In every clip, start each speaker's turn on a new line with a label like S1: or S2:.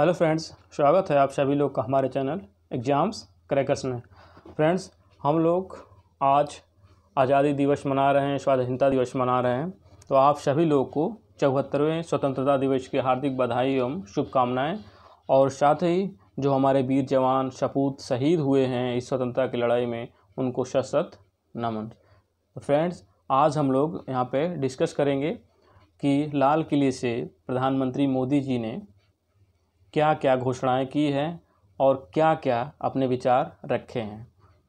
S1: Hello friends, स्वागत है आप सभी लोग का हमारे चैनल एग्ज़ाम्स क्रैकर्स में। फ्रेंड्स, हम लोग आज आज़ादी दिवस मना रहे हैं, स्वाधीनता दिवस मना रहे हैं। तो आप सभी लोग को 74वें स्वतंत्रता दिवस की हार्दिक बधाई एवं शुभकामनाएं। और साथ ही जो हमारे वीर जवान सपूत शहीद हुए हैं इस स्वतंत्रता की लड़ाई में, उनको शत शत नमन। तो फ्रेंड्स, आज हम लोग यहाँ पे डिस्कस करेंगे कि लाल किले से प्रधानमंत्री मोदी जी ने क्या क्या घोषणाएं की हैं और क्या क्या अपने विचार रखे हैं।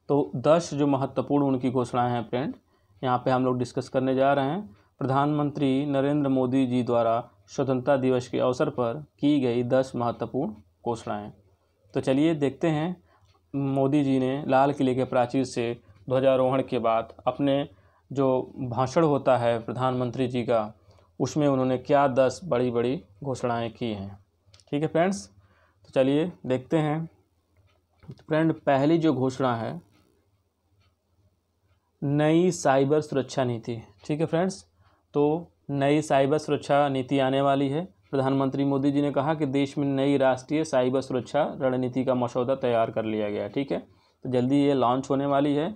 S1: तो 10 जो महत्वपूर्ण उनकी घोषणाएं हैं फ्रेंड, यहाँ पे हम लोग डिस्कस करने जा रहे हैं। प्रधानमंत्री नरेंद्र मोदी जी द्वारा स्वतंत्रता दिवस के अवसर पर की गई 10 महत्वपूर्ण घोषणाएं। तो चलिए देखते हैं मोदी जी ने लाल किले के प्राचीर से ध्वजारोहण के बाद अपने जो भाषण होता है प्रधानमंत्री जी का, उसमें उन्होंने क्या 10 बड़ी बड़ी घोषणाएं की हैं। ठीक है फ्रेंड्स, तो चलिए देखते हैं। फ्रेंड, पहली जो घोषणा है, नई साइबर सुरक्षा नीति। ठीक है फ्रेंड्स, तो नई साइबर सुरक्षा नीति आने वाली है। प्रधानमंत्री मोदी जी ने कहा कि देश में नई राष्ट्रीय साइबर सुरक्षा रणनीति का मसौदा तैयार कर लिया गया। ठीक है, तो जल्दी ये लॉन्च होने वाली है।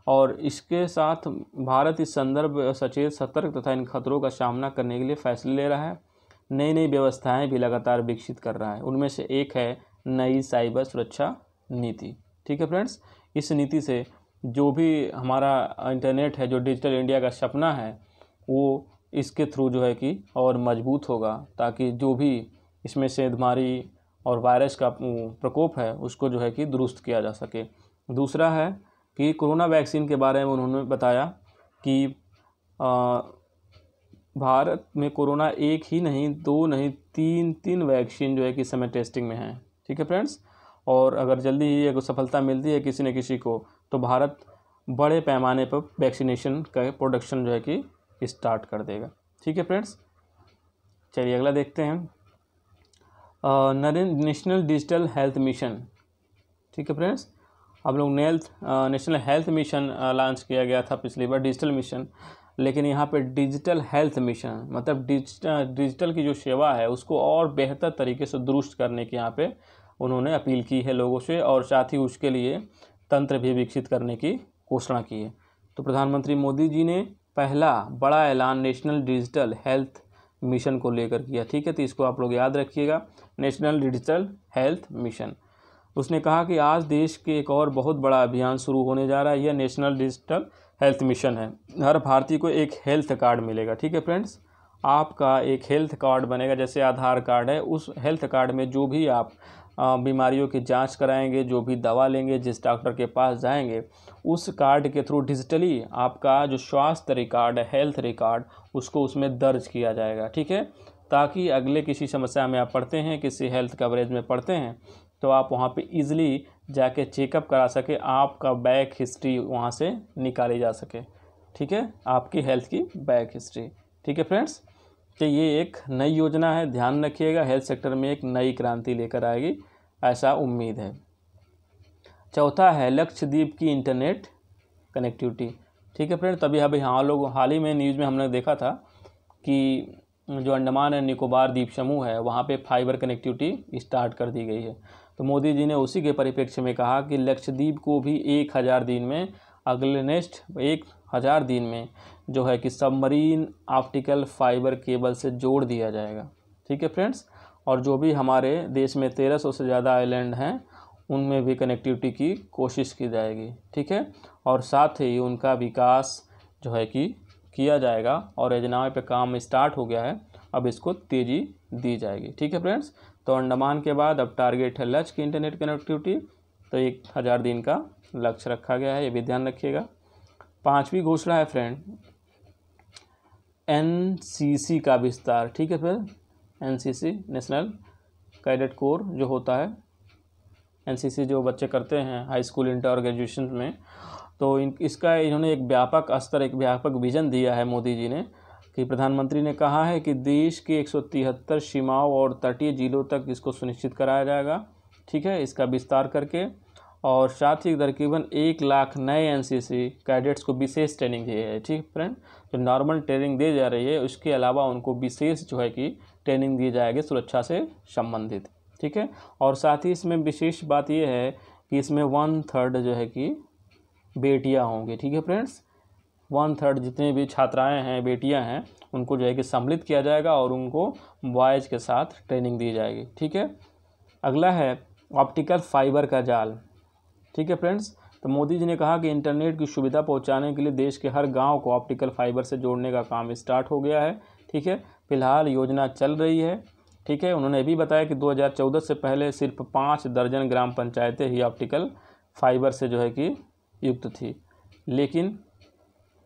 S1: और इसके साथ भारत इस संदर्भ सचेत, सतर्क तथा इन खतरों का सामना करने के लिए फैसले ले रहा है। नई नई व्यवस्थाएं भी लगातार विकसित कर रहा है। उनमें से एक है नई साइबर सुरक्षा नीति। ठीक है फ्रेंड्स, इस नीति से जो भी हमारा इंटरनेट है, जो डिजिटल इंडिया का सपना है, वो इसके थ्रू जो है कि और मजबूत होगा, ताकि जो भी इसमें सेंधमारी और वायरस का प्रकोप है उसको जो है कि दुरुस्त किया जा सके। दूसरा है कि कोरोना वैक्सीन के बारे में उन्होंने बताया कि भारत में कोरोना एक ही नहीं, 2 नहीं, 3 वैक्सीन जो है कि इस समय टेस्टिंग में है। ठीक है फ्रेंड्स, और अगर जल्दी ही अगर सफलता मिलती है किसी न किसी को, तो भारत बड़े पैमाने पर वैक्सीनेशन का प्रोडक्शन जो है कि स्टार्ट कर देगा। ठीक है फ्रेंड्स, चलिए अगला देखते हैं। National digital health mission. ठीक है फ्रेंड्स, हम लोग नेशनल हेल्थ मिशन लॉन्च किया गया था पिछली बार, डिजिटल मिशन, लेकिन यहाँ पे डिजिटल हेल्थ मिशन मतलब डिजिटल की जो सेवा है उसको और बेहतर तरीके से दुरुस्त करने की यहाँ पे उन्होंने अपील की है लोगों से, और साथ ही उसके लिए तंत्र भी विकसित करने की घोषणा की है। तो प्रधानमंत्री मोदी जी ने पहला बड़ा ऐलान नेशनल डिजिटल हेल्थ मिशन को लेकर किया। ठीक है, तो इसको आप लोग याद रखिएगा, नेशनल डिजिटल हेल्थ मिशन। उसने कहा कि आज देश के एक और बहुत बड़ा अभियान शुरू होने जा रहा है। यह नेशनल डिजिटल हेल्थ मिशन है। हर भारतीय को एक हेल्थ कार्ड मिलेगा। ठीक है फ्रेंड्स, आपका एक हेल्थ कार्ड बनेगा, जैसे आधार कार्ड है। उस हेल्थ कार्ड में जो भी आप बीमारियों की जांच कराएंगे, जो भी दवा लेंगे, जिस डॉक्टर के पास जाएंगे, उस कार्ड के थ्रू डिजिटली आपका जो स्वास्थ्य रिकॉर्ड है, हेल्थ रिकॉर्ड, उसको उसमें दर्ज किया जाएगा। ठीक है, ताकि अगले किसी समस्या में आप पड़ते हैं, किसी हेल्थ कवरेज में पड़ते हैं, तो आप वहाँ पे इजीली जाके चेकअप करा सके, आपका बैक हिस्ट्री वहाँ से निकाली जा सके। ठीक है, आपकी हेल्थ की बैक हिस्ट्री। ठीक है फ्रेंड्स, तो ये एक नई योजना है, ध्यान रखिएगा, हेल्थ सेक्टर में एक नई क्रांति लेकर आएगी, ऐसा उम्मीद है। चौथा है लक्षद्वीप की इंटरनेट कनेक्टिविटी। ठीक है फ्रेंड, तभी अभी हाल ही में न्यूज़ में हमने देखा था कि जो अंडमान एंड निकोबार द्वीप समूह है, वहाँ पे फाइबर कनेक्टिविटी स्टार्ट कर दी गई है। तो मोदी जी ने उसी के परिप्रेक्ष्य में कहा कि लक्षद्वीप को भी 1000 दिन में, अगले नेक्स्ट 1000 दिन में जो है कि सबमरीन ऑप्टिकल फाइबर केबल से जोड़ दिया जाएगा। ठीक है फ्रेंड्स, और जो भी हमारे देश में 1300 से ज़्यादा आइलैंड हैं, उनमें भी कनेक्टिविटी की कोशिश की जाएगी। ठीक है, और साथ ही उनका विकास जो है कि किया जाएगा, और योजनाओं पे काम स्टार्ट हो गया है, अब इसको तेज़ी दी जाएगी। ठीक है फ्रेंड्स, तो अंडमान के बाद अब टारगेट है लक्ष्य की इंटरनेट कनेक्टिविटी, तो 1000 दिन का लक्ष्य रखा गया है, ये भी ध्यान रखिएगा। 5वीं घोषणा है फ्रेंड, NCC का विस्तार। ठीक है फिर, NCC नेशनल कैडेट कोर जो होता है, NCC जो बच्चे करते हैं हाई स्कूल, इंटर और ग्रेजुएशन में, तो इसका इन्होंने एक व्यापक स्तर, एक व्यापक विजन दिया है मोदी जी ने, कि प्रधानमंत्री ने कहा है कि देश के 173 सीमाओं और तटीय जिलों तक इसको सुनिश्चित कराया जाएगा। ठीक है, इसका विस्तार करके, और साथ ही तकरीबन 1 लाख नए NCC कैडेट्स को विशेष ट्रेनिंग दी है। ठीक फ्रेंड, जो नॉर्मल ट्रेनिंग दी जा रही है, उसके अलावा उनको विशेष जो है कि ट्रेनिंग दी जाएगी सुरक्षा से संबंधित। ठीक है। और साथ ही इसमें विशेष बात ये है कि इसमें 1/3 जो है कि बेटियां होंगी, ठीक है फ्रेंड्स। 1/3 जितने भी छात्राएं हैं, बेटियां हैं, उनको जो है कि सम्मिलित किया जाएगा और उनको बॉयज़ के साथ ट्रेनिंग दी जाएगी, ठीक है। अगला है ऑप्टिकल फाइबर का जाल, ठीक है फ्रेंड्स। तो मोदी जी ने कहा कि इंटरनेट की सुविधा पहुंचाने के लिए देश के हर गांव को ऑप्टिकल फाइबर से जोड़ने का काम स्टार्ट हो गया है, ठीक है। फिलहाल योजना चल रही है, ठीक है। उन्होंने भी बताया कि 2014 से पहले सिर्फ 5 दर्जन ग्राम पंचायतें ही ऑप्टिकल फाइबर से जो है कि युक्त थी, लेकिन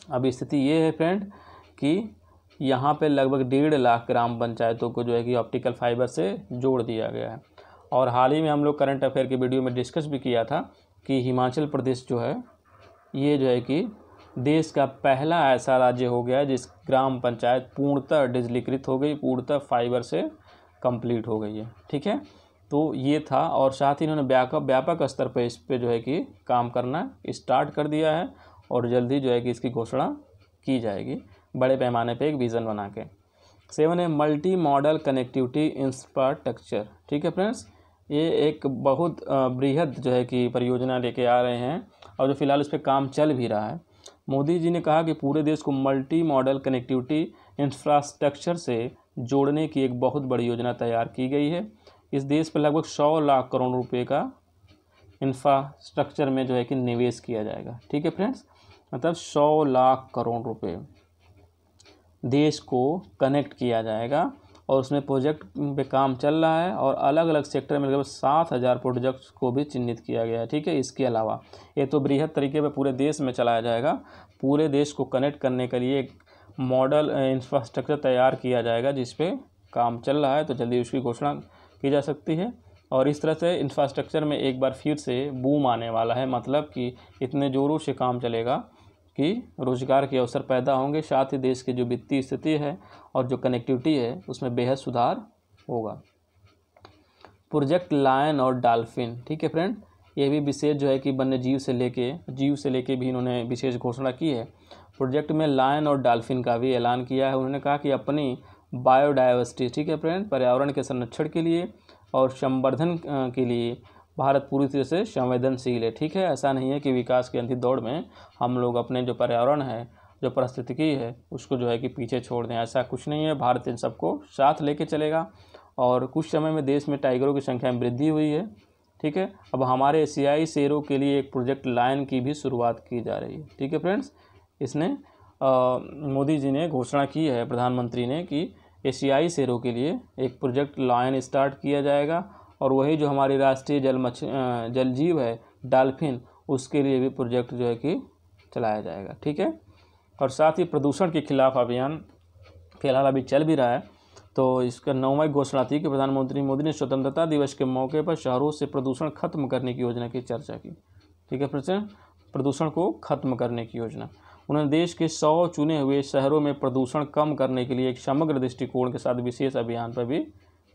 S1: अब स्थिति ये है फ्रेंड कि यहाँ पे लगभग 1.5 लाख ग्राम पंचायतों को जो है कि ऑप्टिकल फाइबर से जोड़ दिया गया है। और हाल ही में हम लोग करंट अफेयर की वीडियो में डिस्कस भी किया था कि हिमाचल प्रदेश जो है ये जो है कि देश का पहला ऐसा राज्य हो गया जिस ग्राम पंचायत पूर्णतः डिजिटलीकृत हो गई, पूर्णतः फाइबर से कंप्लीट हो गई है, ठीक है। तो ये था, और साथ ही इन्होंने व्यापक स्तर पर इस पर जो है कि काम करना स्टार्ट कर दिया है और जल्दी जो है कि इसकी घोषणा की जाएगी बड़े पैमाने पे एक विज़न बना के। 7 है मल्टी मॉडल कनेक्टिविटी इंफ्रास्ट्रक्चर, ठीक है फ्रेंड्स। ये एक बहुत बृहद जो है कि परियोजना लेके आ रहे हैं और जो फिलहाल इस पर काम चल भी रहा है। मोदी जी ने कहा कि पूरे देश को मल्टी मॉडल कनेक्टिविटी इंफ्रास्ट्रक्चर से जोड़ने की एक बहुत बड़ी योजना तैयार की गई है। इस देश पर लगभग 100 लाख करोड़ रुपए का इंफ्रास्ट्रक्चर में जो है कि निवेश किया जाएगा, ठीक है फ्रेंड्स। मतलब 100 लाख करोड़ रुपए देश को कनेक्ट किया जाएगा और उसमें प्रोजेक्ट पे काम चल रहा है और अलग अलग सेक्टर में लगभग 7,000 प्रोजेक्ट्स को भी चिन्हित किया गया है, ठीक है। इसके अलावा ये तो बृहद तरीके पे पूरे देश में चलाया जाएगा। पूरे देश को कनेक्ट करने के लिए एक मॉडल इंफ्रास्ट्रक्चर तैयार किया जाएगा जिस पे काम चल रहा है, तो जल्दी उसकी घोषणा की जा सकती है। और इस तरह से इंफ्रास्ट्रक्चर में एक बार फिर से बूम आने वाला है, मतलब कि इतने ज़ोरों से काम चलेगा कि रोजगार के अवसर पैदा होंगे, साथ ही देश की जो वित्तीय स्थिति है और जो कनेक्टिविटी है उसमें बेहद सुधार होगा। प्रोजेक्ट लायन और डॉल्फिन, ठीक है फ्रेंड। ये भी विशेष जो है कि वन्य जीव से लेके भी इन्होंने विशेष घोषणा की है। प्रोजेक्ट में लायन और डॉल्फिन का भी ऐलान किया है। उन्होंने कहा कि अपनी बायोडाइवर्सिटी, ठीक है फ्रेंड, पर्यावरण के संरक्षण के लिए और संवर्धन के लिए भारत पूरी तरह से संवेदनशील है, ठीक है। ऐसा नहीं है कि विकास की अंतिम दौड़ में हम लोग अपने जो पर्यावरण है, जो पारिस्थितिकी है, उसको जो है कि पीछे छोड़ दें, ऐसा कुछ नहीं है। भारत इन सबको साथ लेके चलेगा। और कुछ समय में देश में टाइगरों की संख्या में वृद्धि हुई है, ठीक है। अब हमारे एशियाई शेरों के लिए एक प्रोजेक्ट लायन की भी शुरुआत की जा रही है, ठीक है फ्रेंड्स। इसने मोदी जी ने घोषणा की है, प्रधानमंत्री ने, कि एशियाई शेरों के लिए एक प्रोजेक्ट लायन स्टार्ट किया जाएगा और वही जो हमारी राष्ट्रीय जल जीव है डॉल्फिन, उसके लिए भी प्रोजेक्ट जो है कि चलाया जाएगा, ठीक है। और साथ ही प्रदूषण के खिलाफ अभियान फिलहाल अभी चल भी रहा है। तो इसका 9वां घोषणा थी कि प्रधानमंत्री मोदी ने स्वतंत्रता दिवस के मौके पर शहरों से प्रदूषण खत्म करने की योजना की चर्चा की, ठीक है। प्रदूषण को खत्म करने की योजना, उन्होंने देश के 100 चुने हुए शहरों में प्रदूषण कम करने के लिए एक समग्र दृष्टिकोण के साथ विशेष अभियान पर भी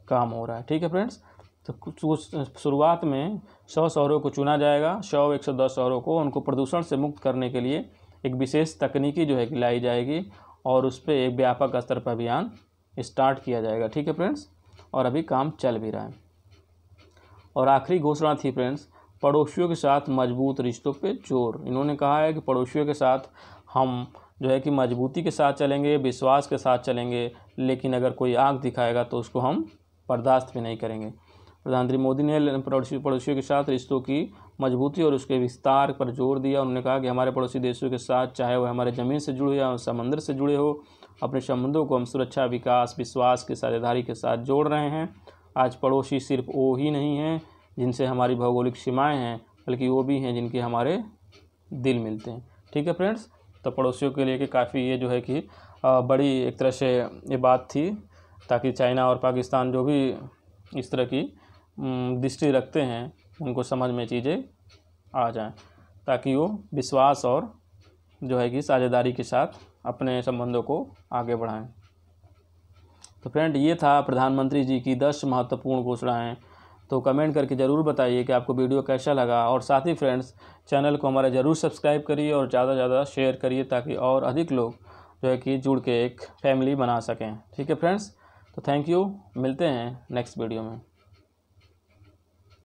S1: काम हो रहा है, ठीक है फ्रेंड्स। तो शुरुआत में 100 शहरों को चुना जाएगा, 110 शहरों को, उनको प्रदूषण से मुक्त करने के लिए एक विशेष तकनीकी जो है कि लाई जाएगी और उस पर एक व्यापक स्तर पर अभियान स्टार्ट किया जाएगा, ठीक है फ्रेंड्स। और अभी काम चल भी रहा है। और आखिरी घोषणा थी फ्रेंड्स, पड़ोसियों के साथ मजबूत रिश्तों पे जोर। इन्होंने कहा है कि पड़ोसियों के साथ हम जो है कि मजबूती के साथ चलेंगे, विश्वास के साथ चलेंगे, लेकिन अगर कोई आग दिखाएगा तो उसको हम बर्दाश्त भी नहीं करेंगे। प्रधानमंत्री मोदी ने पड़ोसियों के साथ रिश्तों की मजबूती और उसके विस्तार पर जोर दिया। उन्होंने कहा कि हमारे पड़ोसी देशों के साथ, चाहे वह हमारे ज़मीन से जुड़े या समंदर से जुड़े हो, अपने संबंधों को हम सुरक्षा, विकास, विश्वास की साझेदारी के साथ जोड़ रहे हैं। आज पड़ोसी सिर्फ वो ही नहीं हैं जिनसे हमारी भौगोलिक सीमाएँ हैं, बल्कि वो भी हैं जिनके हमारे दिल मिलते हैं, ठीक है फ्रेंड्स। तो पड़ोसियों के लिए कि काफ़ी ये जो है कि बड़ी एक तरह से ये बात थी, ताकि चाइना और पाकिस्तान जो भी इस तरह की दृष्टि रखते हैं उनको समझ में चीज़ें आ जाएं, ताकि वो विश्वास और जो है कि साझेदारी के साथ अपने संबंधों को आगे बढ़ाएं। तो फ्रेंड, ये था प्रधानमंत्री जी की 10 महत्वपूर्ण घोषणाएं। तो कमेंट करके ज़रूर बताइए कि आपको वीडियो कैसा लगा, और साथ ही फ्रेंड्स चैनल को हमारा ज़रूर सब्सक्राइब करिए और ज़्यादा से ज़्यादा शेयर करिए, ताकि और अधिक लोग जो है कि जुड़ के एक फैमिली बना सकें, ठीक है फ्रेंड्स। तो थैंक यू, मिलते हैं नेक्स्ट वीडियो में।